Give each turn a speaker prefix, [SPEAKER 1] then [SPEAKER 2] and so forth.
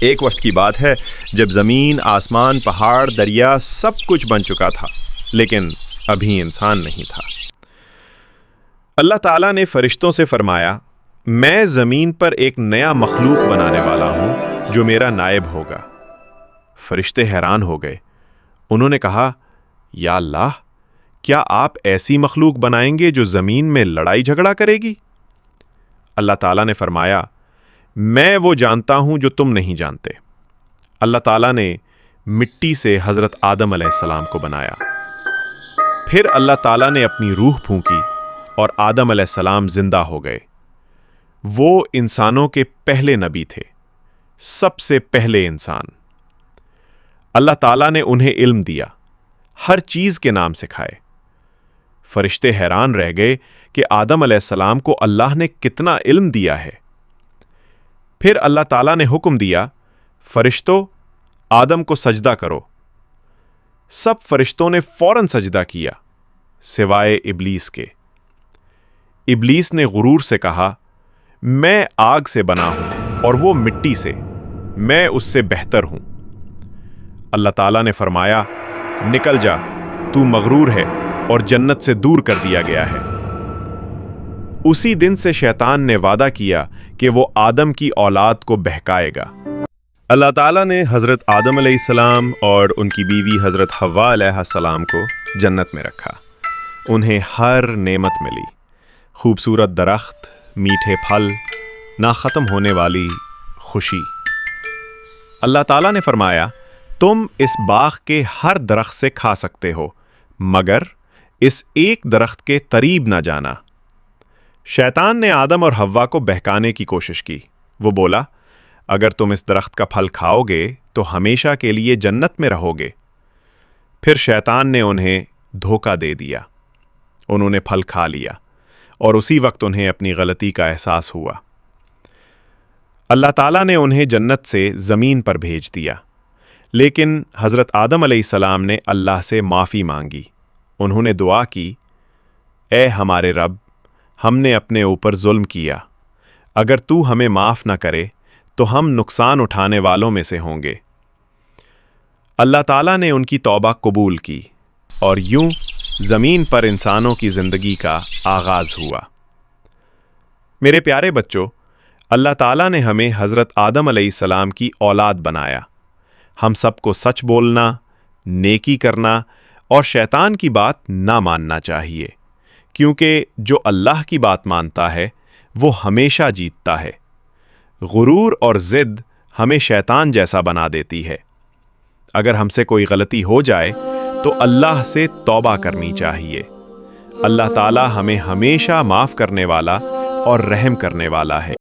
[SPEAKER 1] ایک وقت کی بات ہے جب زمین، آسمان، پہاڑ، دریا سب کچھ بن چکا تھا، لیکن ابھی انسان نہیں تھا۔ اللہ تعالیٰ نے فرشتوں سے فرمایا، میں زمین پر ایک نیا مخلوق بنانے والا ہوں جو میرا نائب ہوگا۔ فرشتے حیران ہو گئے۔ انہوں نے کہا، یا اللہ، کیا آپ ایسی مخلوق بنائیں گے جو زمین میں لڑائی جھگڑا کرے گی؟ اللہ تعالیٰ نے فرمایا، میں وہ جانتا ہوں جو تم نہیں جانتے۔ اللہ تعالیٰ نے مٹی سے حضرت آدم علیہ السلام کو بنایا۔ پھر اللہ تعالیٰ نے اپنی روح پھونکی اور آدم علیہ السلام زندہ ہو گئے۔ وہ انسانوں کے پہلے نبی تھے، سب سے پہلے انسان۔ اللہ تعالیٰ نے انہیں علم دیا، ہر چیز کے نام سکھائے۔ فرشتے حیران رہ گئے کہ آدم علیہ السلام کو اللہ نے کتنا علم دیا ہے۔ پھر اللہ تعالیٰ نے حکم دیا، فرشتوں، آدم کو سجدہ کرو۔ سب فرشتوں نے فوراً سجدہ کیا، سوائے ابلیس کے۔ ابلیس نے غرور سے کہا، میں آگ سے بنا ہوں اور وہ مٹی سے، میں اس سے بہتر ہوں۔ اللہ تعالیٰ نے فرمایا، نکل جا، تو مغرور ہے اور جنت سے دور کر دیا گیا ہے۔ اسی دن سے شیطان نے وعدہ کیا کہ وہ آدم کی اولاد کو بہکائے گا۔ اللہ تعالیٰ نے حضرت آدم علیہ السلام اور ان کی بیوی حضرت حوا علیہ السلام کو جنت میں رکھا۔ انہیں ہر نعمت ملی، خوبصورت درخت، میٹھے پھل، نہ ختم ہونے والی خوشی۔ اللہ تعالیٰ نے فرمایا، تم اس باغ کے ہر درخت سے کھا سکتے ہو، مگر اس ایک درخت کے قریب نہ جانا۔ شیطان نے آدم اور حوا کو بہکانے کی کوشش کی۔ وہ بولا، اگر تم اس درخت کا پھل کھاؤ گے تو ہمیشہ کے لیے جنت میں رہو گے۔ پھر شیطان نے انہیں دھوکہ دے دیا، انہوں نے پھل کھا لیا، اور اسی وقت انہیں اپنی غلطی کا احساس ہوا۔ اللہ تعالیٰ نے انہیں جنت سے زمین پر بھیج دیا، لیکن حضرت آدم علیہ السلام نے اللہ سے معافی مانگی۔ انہوں نے دعا کی، اے ہمارے رب، ہم نے اپنے اوپر ظلم کیا، اگر تو ہمیں معاف نہ کرے تو ہم نقصان اٹھانے والوں میں سے ہوں گے۔ اللہ تعالیٰ نے ان کی توبہ قبول کی، اور یوں زمین پر انسانوں کی زندگی کا آغاز ہوا۔ میرے پیارے بچوں، اللہ تعالیٰ نے ہمیں حضرت آدم علیہ السلام کی اولاد بنایا۔ ہم سب کو سچ بولنا، نیکی کرنا اور شیطان کی بات نہ ماننا چاہیے، کیونکہ جو اللہ کی بات مانتا ہے وہ ہمیشہ جیتتا ہے۔ غرور اور ضد ہمیں شیطان جیسا بنا دیتی ہے۔ اگر ہم سے کوئی غلطی ہو جائے تو اللہ سے توبہ کرنی چاہیے۔ اللہ تعالیٰ ہمیں ہمیشہ معاف کرنے والا اور رحم کرنے والا ہے۔